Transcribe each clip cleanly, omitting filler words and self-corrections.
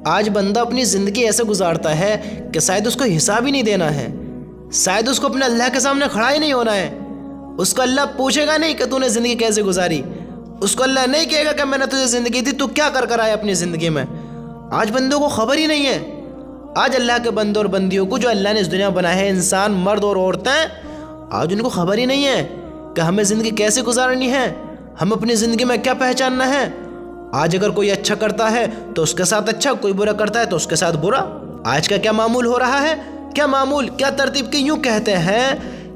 آج بندہ اپنی زندگی ایسے گزارتا ہے کہ شاید اس کو حساب ہی نہیں دینا ہے، شاید اس کو اپنے اللہ کے سامنے کھڑا ہی نہیں ہونا ہے۔ اس کو اللہ پوچھے گا نہیں کہ تو نے زندگی کیسے گزاری، اس کو اللہ نہیں کہے گا کہ میں نے تجھے زندگی دی، تو کیا کر آیا اپنی زندگی میں۔ آج بندوں کو خبر ہی نہیں ہے، آج اللہ کے بندوں اور بندیوں کو جو اللہ نے اس دنیا میں بنایا ہے، انسان مرد اور عورتیں، آج ان کو خبر ہی نہیں ہے کہ ہمیں زندگی کیسے گزارنی ہے، ہم اپنی زندگی میں کیا پہچاننا ہے۔ آج اگر کوئی اچھا کرتا ہے تو اس کے ساتھ اچھا، کوئی برا کرتا ہے تو اس کے ساتھ برا۔ آج کا کیا معمول ہو رہا ہے، کیا معمول، کیا ترتیب کی، یوں کہتے ہیں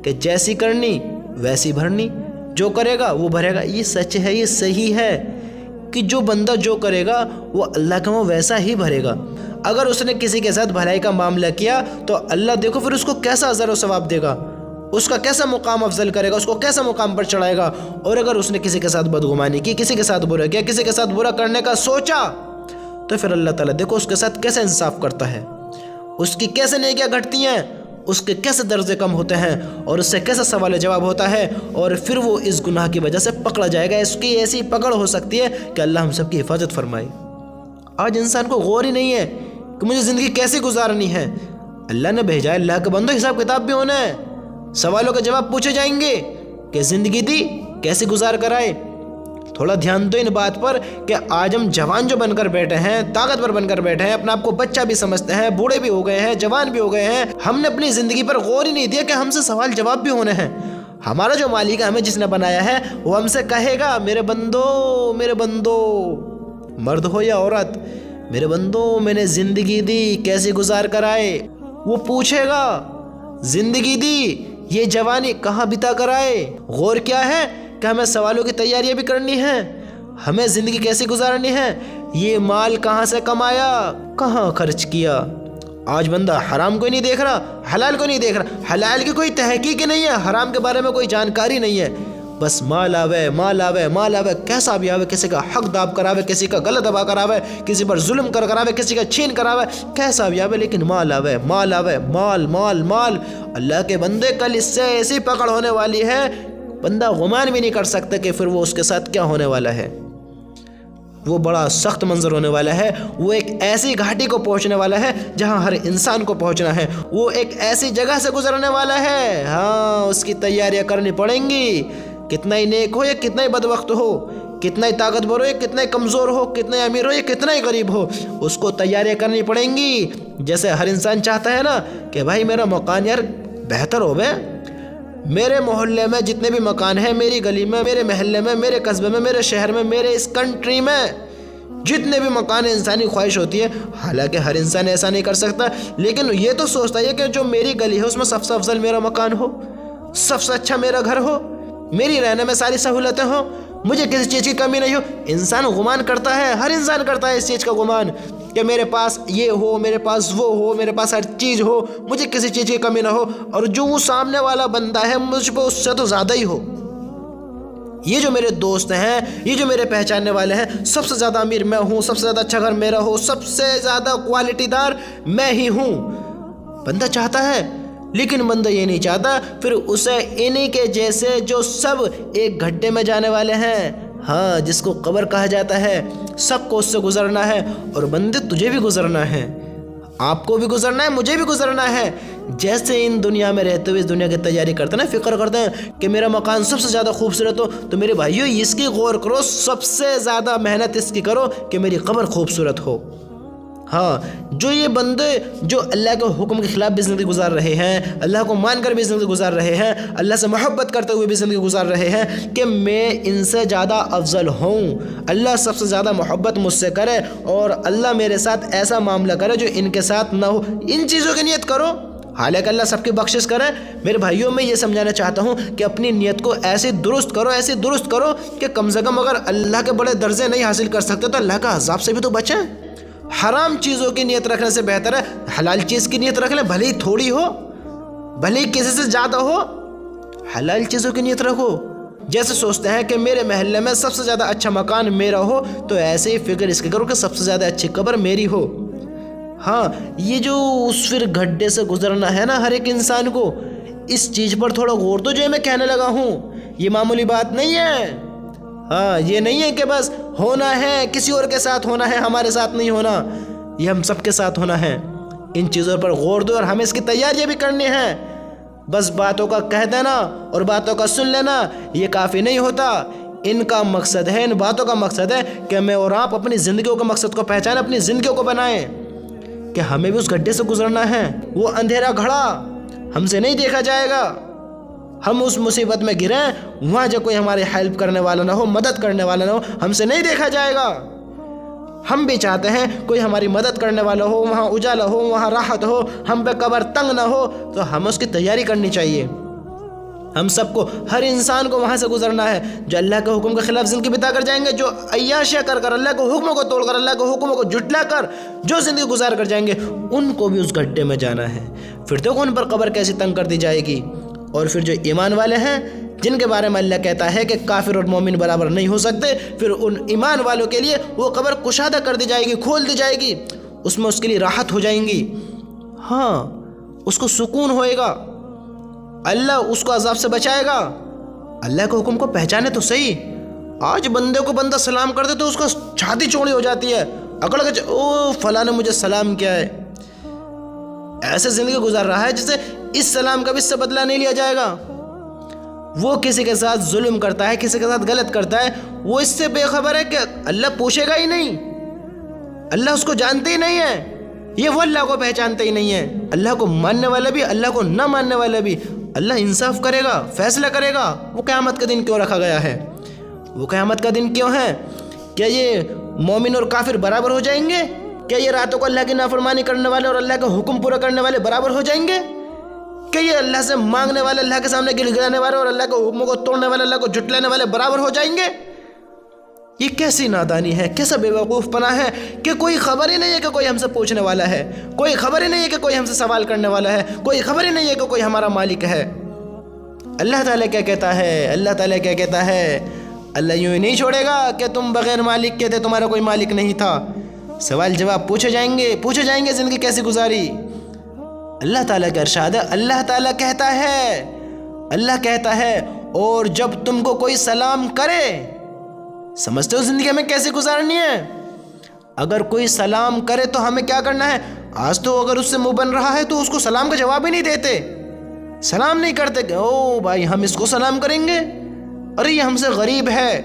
کہ جیسی کرنی ویسی بھرنی، جو کرے گا وہ بھرے گا۔ یہ سچ ہے، یہ صحیح ہے کہ جو بندہ جو کرے گا وہ اللہ کا وہ ویسا ہی بھرے گا۔ اگر اس نے کسی کے ساتھ بھلائی کا معاملہ کیا تو اللہ دیکھو پھر اس کو کیسا اجر و ثواب دے گا، اس کا کیسا مقام افضل کرے گا، اس کو کیسا مقام پر چڑھائے گا۔ اور اگر اس نے کسی کے ساتھ بدگمانی کی، کسی کے ساتھ برا کیا، کسی کے ساتھ برا کرنے کا سوچا، تو پھر اللہ تعالیٰ دیکھو اس کے ساتھ کیسے انصاف کرتا ہے، اس کی کیسے نیکیاں گھٹتی ہیں، اس کے کیسے درجے کم ہوتے ہیں، اور اس سے کیسا سوال جواب ہوتا ہے، اور پھر وہ اس گناہ کی وجہ سے پکڑا جائے گا۔ اس کی ایسی پکڑ ہو سکتی ہے کہ اللہ ہم سب کی حفاظت فرمائے۔ آج انسان کو غور ہی نہیں ہے کہ مجھے زندگی کیسے گزارنی ہے۔ اللہ نے بھیجا ہے، اللہ کے بندوں حساب کتاب بھی ہونا ہے، سوالوں کے جواب پوچھے جائیں گے کہ زندگی دی کیسے گزار کر آئے۔ تھوڑا دھیان دو ان بات پر کہ آج ہم جوان جو بن کر بیٹھے ہیں، طاقتور بن کر بیٹھے ہیں، اپنے آپ کو بچہ بھی سمجھتے ہیں، بوڑھے بھی ہو گئے ہیں، جوان بھی ہو گئے ہیں، ہم نے اپنی زندگی پر غور ہی نہیں دیا کہ ہم سے سوال جواب بھی ہونے ہیں۔ ہمارا جو مالک ہے، ہمیں جس نے بنایا ہے، وہ ہم سے کہے گا میرے بندو، میرے بندو، مرد ہو یا عورت، میرے بندو میں نے زندگی دی کیسے گزار کر آئے۔ وہ پوچھے گا زندگی دی یہ جوانی کہاں بتا کر آئے۔ غور کیا ہے کہ ہمیں سوالوں کی تیاریاں بھی کرنی ہے، ہمیں زندگی کیسے گزارنی ہے، یہ مال کہاں سے کمایا، کہاں خرچ کیا۔ آج بندہ حرام کو نہیں دیکھ رہا، حلال کو نہیں دیکھ رہا، حلال کی کوئی تحقیق نہیں ہے، حرام کے بارے میں کوئی جانکاری نہیں ہے، بس مال آوے، مال آوے، مال آوے، کیسا بھی آوے، کسی کا حق داب کراوے، کسی کا غلط دبا کراوے، کسی پر ظلم کراوے، کسی کا چھین کراوے، کیسا بھی آوے، لیکن مال آوے، مال آوے، مال مال مال۔ اللہ کے بندے کل اس سے ایسی پکڑ ہونے والی ہے، بندہ گمان بھی نہیں کر سکتا کہ پھر وہ اس کے ساتھ کیا ہونے والا ہے۔ وہ بڑا سخت منظر ہونے والا ہے، وہ ایک ایسی گھاٹی کو پہنچنے والا ہے جہاں ہر انسان کو پہنچنا ہے، وہ ایک ایسی جگہ سے گزرنے والا ہے، ہاں اس کی تیاریاں کرنی پڑیں گی۔ کتنا ہی نیک ہو یا کتنا ہی بدبخت ہو، کتنا ہی طاقتور ہو یا کتنا ہی کمزور ہو، کتنا ہی امیر ہو یا کتنا ہی غریب ہو، اس کو تیاریاں کرنی پڑیں گی۔ جیسے ہر انسان چاہتا ہے نا کہ بھائی میرا مکان یار بہتر ہو بے، میرے محلے میں جتنے بھی مکان ہیں، میری گلی میں، میرے محلے میں، میرے قصبے میں، میرے شہر میں، میرے اس کنٹری میں جتنے بھی مکان ہیں، انسانی خواہش ہوتی ہے۔ حالانکہ ہر انسان ایسا نہیں کر سکتا، لیکن یہ تو سوچتا ہے کہ جو میری گلی ہے اس میں سب سے افضل میرا مکان ہو، سب سے اچھا میرا گھر ہو، میری رہنے میں ساری سہولتیں ہوں، مجھے کسی چیز کی کمی نہیں ہو۔ انسان گمان کرتا ہے، ہر انسان کرتا ہے اس چیز کا گمان کہ میرے پاس یہ ہو، میرے پاس وہ ہو، میرے پاس ہر چیز ہو، مجھے کسی چیز کی کمی نہ ہو، اور جو وہ سامنے والا بندہ ہے مجھ پہ اس سے تو زیادہ ہی ہو۔ یہ جو میرے دوست ہیں، یہ جو میرے پہچاننے والے ہیں، سب سے زیادہ امیر میں ہوں، سب سے زیادہ اچھا گھر میرا ہو، سب سے زیادہ کوالٹی دار میں ہی ہوں۔ بندہ چاہتا ہے، لیکن بندہ یہ نہیں چاہتا پھر اسے انہی کے جیسے جو سب ایک گھٹے میں جانے والے ہیں، ہاں جس کو قبر کہا جاتا ہے، سب کو اس سے گزرنا ہے۔ اور بندے تجھے بھی گزرنا ہے، آپ کو بھی گزرنا ہے، مجھے بھی گزرنا ہے۔ جیسے ان دنیا میں رہتے ہوئے اس دنیا کی تیاری کرتے ہیں نا، فکر کرتے ہیں کہ میرا مکان سب سے زیادہ خوبصورت ہو، تو میرے بھائیو اس کی غور کرو، سب سے زیادہ محنت اس کی کرو کہ میری قبر خوبصورت ہو۔ ہاں جو یہ بندے جو اللہ کے حکم کے خلاف بھی زندگی گزار رہے ہیں، اللہ کو مان کر بھی زندگی گزار رہے ہیں، اللہ سے محبت کرتے ہوئے بھی زندگی گزار رہے ہیں کہ میں ان سے زیادہ افضل ہوں، اللہ سب سے زیادہ محبت مجھ سے کرے، اور اللہ میرے ساتھ ایسا معاملہ کرے جو ان کے ساتھ نہ ہو، ان چیزوں کی نیت کرو، حالانکہ اللہ سب کی بخشش کرے۔ میرے بھائیوں میں یہ سمجھانا چاہتا ہوں کہ اپنی نیت کو ایسے درست کرو، ایسے درست کرو کہ کم سے کم اگر اللہ کے بڑے درجے نہیں حاصل کر سکتے تو اللہ کا عذاب سے بھی تو بچیں۔ حرام چیزوں کی نیت رکھنے سے بہتر ہے حلال چیز کی نیت رکھ لیں، بھلے ہی تھوڑی ہو، بھلے ہی کسی سے زیادہ ہو، حلال چیزوں کی نیت رکھو۔ جیسے سوچتے ہیں کہ میرے محلے میں سب سے زیادہ اچھا مکان میرا ہو، تو ایسے ہی فکر اس کی کرو کہ سب سے زیادہ اچھی قبر میری ہو۔ ہاں یہ جو اس پھر گڈھے سے گزرنا ہے نا ہر ایک انسان کو، اس چیز پر تھوڑا غور تو جو میں کہنے لگا ہوں، یہ معمولی بات نہیں ہے۔ ہاں یہ نہیں ہے کہ بس ہونا ہے کسی اور کے ساتھ ہونا ہے، ہمارے ساتھ نہیں ہونا۔ یہ ہم سب کے ساتھ ہونا ہے۔ ان چیزوں پر غور دو اور ہمیں اس کی تیاریاں بھی کرنی ہیں۔ بس باتوں کا کہہ دینا اور باتوں کا سن لینا یہ کافی نہیں ہوتا۔ ان کا مقصد ہے، ان باتوں کا مقصد ہے کہ میں اور آپ اپنی زندگیوں کے مقصد کو پہچانیں، اپنی زندگیوں کو بنائیں کہ ہمیں بھی اس گڈھے سے گزرنا ہے۔ وہ اندھیرا گھڑا ہم سے نہیں دیکھا جائے گا۔ ہم اس مصیبت میں گریں، وہاں جو کوئی ہماری ہیلپ کرنے والا نہ ہو، مدد کرنے والا نہ ہو، ہم سے نہیں دیکھا جائے گا۔ ہم بھی چاہتے ہیں کوئی ہماری مدد کرنے والا ہو، وہاں اجالا ہو، وہاں راحت ہو، ہم پہ قبر تنگ نہ ہو، تو ہم اس کی تیاری کرنی چاہیے۔ ہم سب کو، ہر انسان کو وہاں سے گزرنا ہے۔ جو اللہ کے حکم کے خلاف زندگی بتا کر جائیں گے، جو عیاشیاں کر کر، اللہ کے حکموں کو توڑ کر، اللہ کے حکموں کو جھٹلا کر جو زندگی گزار کر جائیں گے، ان کو بھی اس گڈھے میں جانا ہے۔ پھر دیکھو ان پر قبر کیسی تنگ کر دی جائے گی۔ اور پھر جو ایمان والے ہیں، جن کے بارے میں اللہ کہتا ہے کہ کافر اور مومن برابر نہیں ہو سکتے، پھر ان ایمان والوں کے لیے وہ قبر کشادہ کر دی جائے گی، کھول دی جائے گی، اس میں اس کے لیے راحت ہو جائیں گی۔ ہاں، اس کو سکون ہوئے گا، اللہ اس کو عذاب سے بچائے گا۔ اللہ کے حکم کو پہچانے تو صحیح۔ آج بندے کو بندہ سلام کر دے تو اس کو چھاتی چوڑی ہو جاتی ہے، اکڑ کے او فلاں نے مجھے سلام کیا ہے۔ ایسے زندگی گزار رہا ہے جسے اس سلام کا بھی اس سے بدلہ نہیں لیا جائے گا۔ وہ کسی کے ساتھ ظلم کرتا ہے، کسی کے ساتھ غلط کرتا ہے، وہ اس سے بے خبر ہے کہ اللہ پوچھے گا ہی نہیں، اللہ اس کو جانتے ہی نہیں ہے، یہ وہ اللہ کو پہچانتے ہی نہیں ہے۔ اللہ کو ماننے والا بھی، اللہ کو نہ ماننے والا بھی، اللہ انصاف کرے گا، فیصلہ کرے گا۔ وہ قیامت کا دن کیوں رکھا گیا ہے؟ وہ قیامت کا دن کیوں ہے؟ کیا یہ مومن اور کافر برابر ہو جائیں گے؟ کیا یہ راتوں کو اللہ کی نافرمانی کرنے والے اور اللہ کا حکم پورا کرنے والے برابر ہو جائیں گے؟ کہ یہ اللہ سے مانگنے والے، اللہ کے سامنے گڑ گڑانے والے اور اللہ کے حکموں کو توڑنے والے، اللہ کو جھٹلانے والے برابر ہو جائیں گے؟ یہ کیسی نادانی ہے، کیسا بے وقوف پنا ہے کہ کوئی خبر ہی نہیں ہے کہ کوئی ہم سے پوچھنے والا ہے، کوئی خبر ہی نہیں ہے کہ کوئی ہم سے سوال کرنے والا ہے، کوئی خبر ہی نہیں ہے کہ کوئی ہمارا مالک ہے۔ اللہ تعالیٰ کیا کہتا ہے؟ اللہ تعالیٰ کیا کہتا ہے؟ اللہ یوں ہی نہیں چھوڑے گا کہ تم بغیر مالک کے تھے، تمہارا کوئی مالک نہیں تھا۔ سوال جواب پوچھے جائیں گے زندگی کیسی گزاری۔ اللہ تعالیٰ کا ارشاد ہے، اللہ تعالیٰ کہتا ہے اور جب تم کو کوئی سلام کرے، سمجھتے ہو زندگی ہمیں کیسی گزارنی ہے؟ اگر کوئی سلام کرے تو ہمیں کیا کرنا ہے؟ آج تو اگر اس سے منہ بن رہا ہے تو اس کو سلام کا جواب ہی نہیں دیتے، سلام نہیں کرتے کہ او بھائی ہم اس کو سلام کریں گے، ارے یہ ہم سے غریب ہے،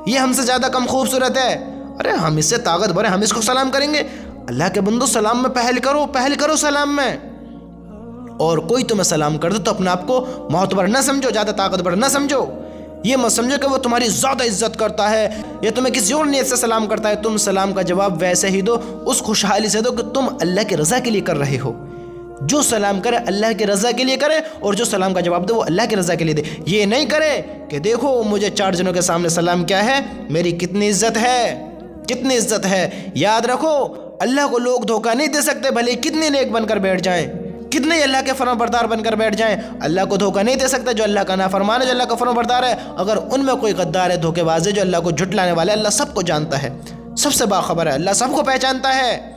یہ ہم سے زیادہ کم خوبصورت ہے، ارے ہم اس سے طاقت بھر ہیں، ہم اس کو سلام کریں گے۔ اللہ کے بندو سلام میں پہل کرو سلام میں۔ اور کوئی تمہیں سلام کر دے تو اپنے آپ کو معتبر نہ سمجھو، زیادہ طاقتور نہ سمجھو، یہ مت سمجھو کہ وہ تمہاری زیادہ عزت کرتا ہے یا تمہیں کسی اور نیت سے سلام کرتا ہے۔ تم سلام کا جواب ویسے ہی دو، اس خوشحالی سے دو کہ تم اللہ کی رضا کے لیے کر رہے ہو۔ جو سلام کرے اللہ کی رضا کے لیے کرے، اور جو سلام کا جواب دے وہ اللہ کی رضا کے لیے دے۔ یہ نہیں کرے کہ دیکھو مجھے 4 جنوں کے سامنے سلام کیا ہے، میری کتنی عزت ہے۔ یاد رکھو اللہ کو لوگ دھوکہ نہیں دے سکتے، بھلے کتنے نیک بن کر بیٹھ جائیں، کتنے اللہ کے فرمان بردار بن کر بیٹھ جائیں، اللہ کو دھوکہ نہیں دے سکتے۔ جو اللہ کا نافرمان ہے، جو اللہ کا فرمان بردار ہے، اگر ان میں کوئی غدار ہے، دھوکے باز ہے، جو اللہ کو جھٹلانے والا ہے، اللہ سب کو جانتا ہے، سب سے باخبر ہے، اللہ سب کو پہچانتا ہے۔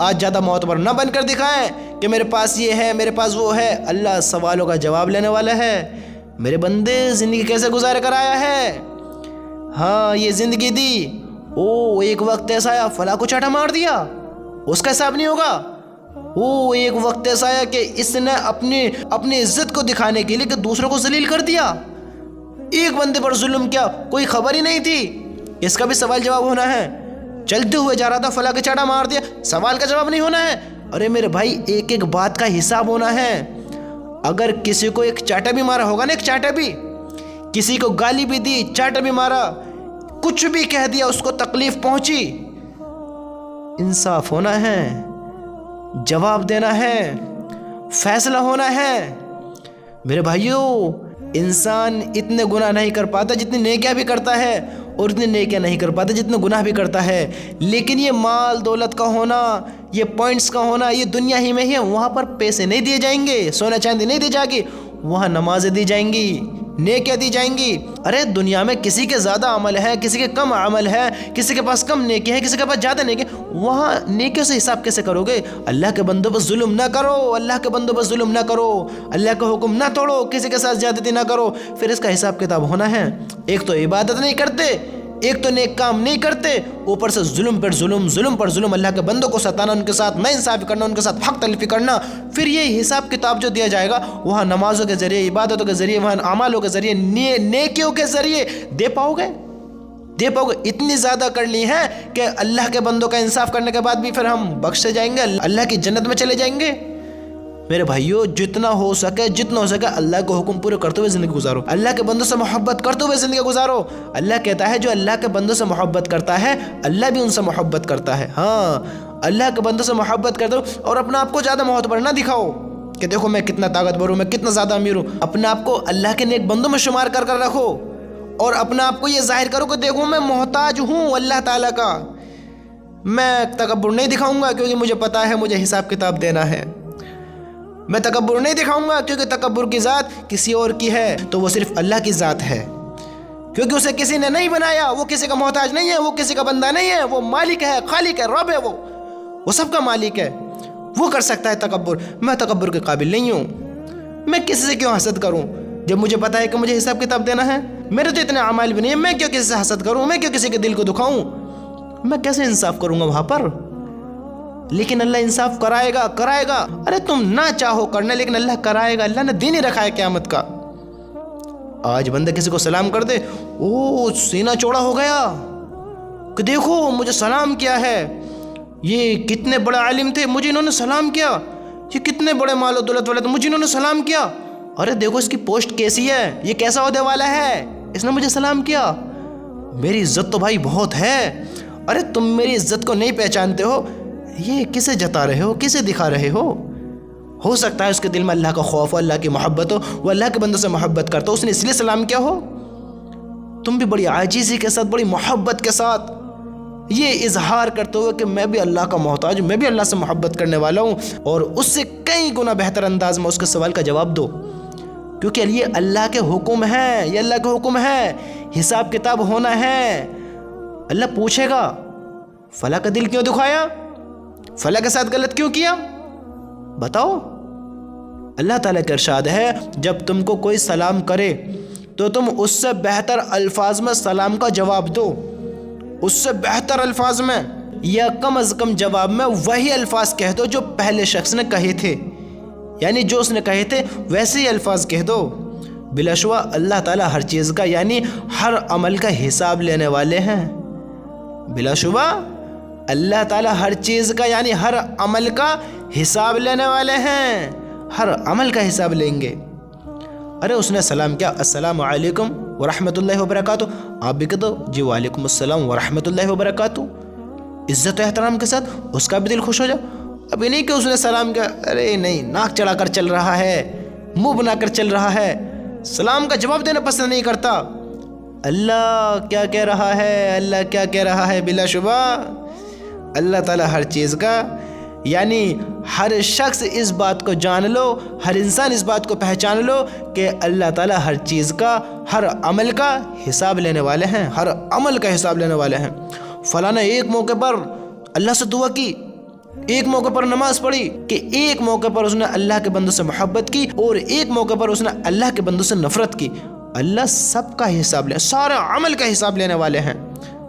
آج زیادہ معتبر نہ بن کر دکھائیں کہ میرے پاس یہ ہے، میرے پاس وہ ہے۔ اللہ سوالوں کا جواب لینے والا ہے۔ میرے بندے زندگی کیسے گزار کر آیا ہے؟ ہاں یہ زندگی دی، ایک وقت ایسا آیا فلاں کو چاٹا مار دیا، اس کا حساب نہیں ہوگا۔ ایک وقت ایسا آیا کہ اس نے اپنی عزت کو دکھانے کے لیے کہ دوسروں کو ذلیل کر دیا، ایک بندے پر ظلم کیا، کوئی خبر ہی نہیں تھی، اس کا بھی سوال جواب ہونا ہے۔ چلتے ہوئے جا رہا تھا فلاں کے چاٹا مار دیا، سوال کا جواب نہیں ہونا ہے۔ ارے میرے بھائی ایک ایک بات کا حساب ہونا ہے۔ اگر کسی کو ایک چاٹا بھی مارا ہوگا نا، ایک چاٹا بھی، کسی کو گالی بھی دی، چاٹا بھی مارا، کچھ بھی کہہ دیا، اس کو تکلیف پہنچی، انصاف ہونا ہے، جواب دینا ہے، فیصلہ ہونا ہے۔ میرے بھائیوں انسان اتنے گناہ نہیں کر پاتا جتنی نیکیاں بھی کرتا ہے، اور اتنی نیکیاں نہیں کر پاتا جتنے گناہ بھی کرتا ہے۔ لیکن یہ مال دولت کا ہونا، یہ پوائنٹس کا ہونا، یہ دنیا ہی میں ہی ہے۔ وہاں پر پیسے نہیں دیے جائیں گے، سونا چاندی نہیں دی جائے گی، وہاں نمازیں دی جائیں گی، نیکیاں دی جائیں گی۔ ارے دنیا میں کسی کے زیادہ عمل ہے، کسی کے کم عمل ہے، کسی کے پاس کم نیکی ہے، کسی کے پاس زیادہ نیکی، وہاں نیکیوں سے حساب کیسے کرو گے؟ اللہ کے بندوں پر ظلم نہ کرو، اللہ کے بندوں پر ظلم نہ کرو، اللہ کا حکم نہ توڑو، کسی کے ساتھ زیادتی نہ کرو، پھر اس کا حساب کتاب ہونا ہے۔ ایک تو عبادت نہیں کرتے، ایک تو نیک کام نہیں کرتے، اوپر سے ظلم پر ظلم، ظلم پر ظلم، اللہ کے بندوں کو ستانا، ان کے ساتھ ناانصافی کرنا، ان کے ساتھ حق تلفی کرنا۔ پھر یہ حساب کتاب جو دیا جائے گا وہاں نمازوں کے ذریعے، عبادتوں کے ذریعے، وہاں اعمالوں کے ذریعے، نیکیوں کے ذریعے دے پاؤ گے؟ اتنی زیادہ کرنی ہے کہ اللہ کے بندوں کا انصاف کرنے کے بعد بھی پھر ہم بخشے جائیں گے، اللہ کی جنت میں چلے جائیں گے۔ میرے بھائیو، جتنا ہو سکے اللہ کے حکم پورے کرتے ہوئے زندگی گزارو، اللہ کے بندوں سے محبت کرتے ہوئے زندگی گزارو۔ اللہ کہتا ہے جو اللہ کے بندوں سے محبت کرتا ہے اللہ بھی ان سے محبت کرتا ہے۔ ہاں، اللہ کے بندوں سے محبت کرتے ہو اور اپنا آپ کو زیادہ معتبر نہ دکھاؤ کہ دیکھو میں کتنا طاقتور ہوں، میں کتنا زیادہ امیر ہوں۔ اپنے آپ کو اللہ کے نیک بندوں میں شمار کر رکھو اور اپنے آپ کو یہ ظاہر کرو کہ دیکھو میں محتاج ہوں اللہ تعالیٰ کا۔ میں تکبر نہیں دکھاؤں گا کیونکہ مجھے پتا ہے مجھے حساب کتاب دینا ہے۔ میں تکبر نہیں دکھاؤں گا کیونکہ تکبر کی ذات کسی اور کی ہے، تو وہ صرف اللہ کی ذات ہے، کیونکہ اسے کسی نے نہیں بنایا، وہ کسی کا محتاج نہیں ہے، وہ کسی کا بندہ نہیں ہے، وہ مالک ہے، خالق ہے، رب ہے، وہ سب کا مالک ہے، وہ کر سکتا ہے تکبر۔ میں تکبر کے قابل نہیں ہوں، میں کسی سے کیوں حسد کروں جب مجھے پتا ہے کہ مجھے حساب کتاب دینا ہے؟ میرے تو اتنے اعمال بھی نہیں ہیں، میں کیوں کسی سے حسد کروں؟ میں کیوں کسی کے دل کو دکھاؤں؟ میں کیسے انصاف کروں گا وہاں پر؟ لیکن اللہ انصاف کرائے گا۔ ارے تم نہ چاہو کرنا، لیکن اللہ کرائے گا۔ اللہ نے دین ہی رکھا ہے قیامت کا۔ آج بندہ کسی کو سلام کر دے، سینہ چوڑا ہو گیا کہ دیکھو مجھے سلام کیا ہے، یہ کتنے بڑے عالم تھے، مجھے انہوں نے سلام کیا، یہ کتنے بڑے مال و دولت والے تھے، مجھے انہوں نے سلام کیا۔ ارے دیکھو اس کی پوسٹ کیسی ہے، یہ کیسا عہدے والا ہے، اس نے مجھے سلام کیا۔ میری عزت تو بھائی بہت ہے۔ ارے تم میری عزت کو نہیں پہچانتے ہو، یہ کسے جتا رہے ہو، کسے دکھا رہے ہو سکتا ہے اس کے دل میں اللہ کا خوف ہو، اللہ کی محبت ہو، وہ اللہ کے بندوں سے محبت کرتا ہو، اس نے اس لیے سلام کیا ہو۔ تم بھی بڑی عاجزی کے ساتھ، بڑی محبت کے ساتھ یہ اظہار کرتے ہوئے کہ میں بھی اللہ کا محتاج ہوں، میں بھی اللہ سے محبت کرنے والا ہوں، اور اس سے کئی گنا بہتر انداز میں اس کے سوال کا جواب دو، کیونکہ یہ اللہ کے حکم ہے، یہ اللہ کے حکم ہے، حساب کتاب ہونا ہے۔ اللہ پوچھے گا فلاں کا دل کیوں دکھایا، فلاں کے ساتھ غلط کیوں کیا، بتاؤ۔ اللہ تعالیٰ کا ارشاد ہے جب تم کو کوئی سلام کرے تو تم اس سے بہتر الفاظ میں سلام کا جواب دو، اس سے بہتر الفاظ میں، یا کم از کم جواب میں وہی الفاظ کہہ دو جو پہلے شخص نے کہے تھے، یعنی جو اس نے کہے تھے ویسے ہی الفاظ کہہ دو۔ بلا شبہ اللہ تعالیٰ ہر چیز کا یعنی ہر عمل کا حساب لینے والے ہیں۔ بلا شبہ اللہ تعالیٰ ہر چیز کا یعنی ہر عمل کا حساب لینے والے ہیں، ہر عمل کا حساب لیں گے۔ ارے اس نے سلام کیا، السلام علیکم ورحمۃ اللہ وبرکاتہ، آپ بھی کہہ دو جی وعلیکم السلام ورحمۃ اللہ وبرکاتہ، عزت و احترام کے ساتھ، اس کا بھی دل خوش ہو جائے۔ ابھی نہیں کہ اس نے سلام کیا، ارے نہیں، ناک چڑھا کر چل رہا ہے، منہ بنا کر چل رہا ہے، سلام کا جواب دینا پسند نہیں کرتا۔ اللہ کیا کہہ رہا ہے، اللہ کیا کہہ رہا ہے؟ بلا شبہ اللہ تعالیٰ ہر چیز کا یعنی ہر شخص اس بات کو جان لو، ہر انسان اس بات کو پہچان لو کہ اللہ تعالیٰ ہر چیز کا، ہر عمل کا حساب لینے والے ہیں، ہر عمل کا حساب لینے والے ہیں۔ فلاں نے ایک موقع پر اللہ سے دعا کی، ایک موقع پر نماز پڑھی، کہ ایک موقع پر اس نے اللہ کے بندوں سے محبت کی اور ایک موقع پر اس نے اللہ کے بندوں سے نفرت کی۔ اللہ سب کا حساب لے، سارے عمل کا حساب لینے والے ہیں،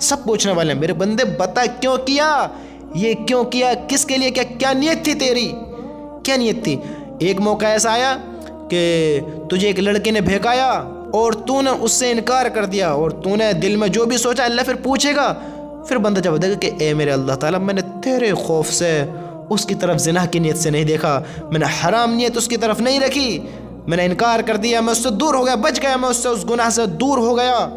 سب پوچھنے والے ہیں، میرے بندے بتا کیوں کیا، یہ کیوں کیا، کس کے لیے کیا، کیا نیت تھی تیری، کیا نیت تھی۔ ایک موقع ایسا آیا کہ تجھے ایک لڑکی نے بہکایا اور تو نے اس سے انکار کر دیا، اور تو نے دل میں جو بھی سوچا اللہ پھر پوچھے گا، پھر بندہ جب دے گا کہ اے میرے اللہ تعالیٰ، میں نے تیرے خوف سے اس کی طرف زنا کی نیت سے نہیں دیکھا، میں نے حرام نیت اس کی طرف نہیں رکھی، میں نے انکار کر دیا، میں اس سے دور ہو گیا، بچ گیا، میں اس سے، اس گناہ سے دور ہو گیا۔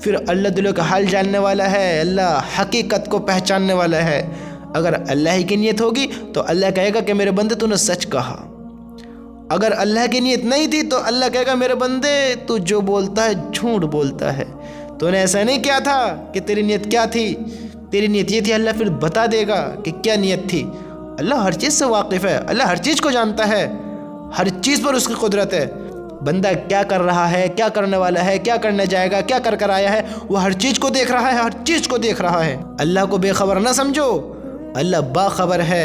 پھر اللہ دلوں کا حال جاننے والا ہے، اللہ حقیقت کو پہچاننے والا ہے۔ اگر اللہ ہی کی نیت ہوگی تو اللہ کہے گا کہ میرے بندے تو نے سچ کہا، اگر اللہ کی نیت نہیں تھی تو اللہ کہے گا میرے بندے تو جو بولتا ہے جھوٹ بولتا ہے، تو نے ایسا نہیں کیا تھا، کہ تیری نیت کیا تھی، تیری نیت یہ تھی۔ اللہ پھر بتا دے گا کہ کیا نیت تھی۔ اللہ ہر چیز سے واقف ہے، اللہ ہر چیز کو جانتا ہے، ہر چیز پر اس کی قدرت ہے۔ بندہ کیا کر رہا ہے، کیا کرنے والا ہے، کیا کرنے جائے گا، کیا کر آیا ہے، وہ ہر چیز کو دیکھ رہا ہے، ہر چیز کو دیکھ رہا ہے۔ اللہ کو بے خبر نہ سمجھو، اللہ باخبر ہے،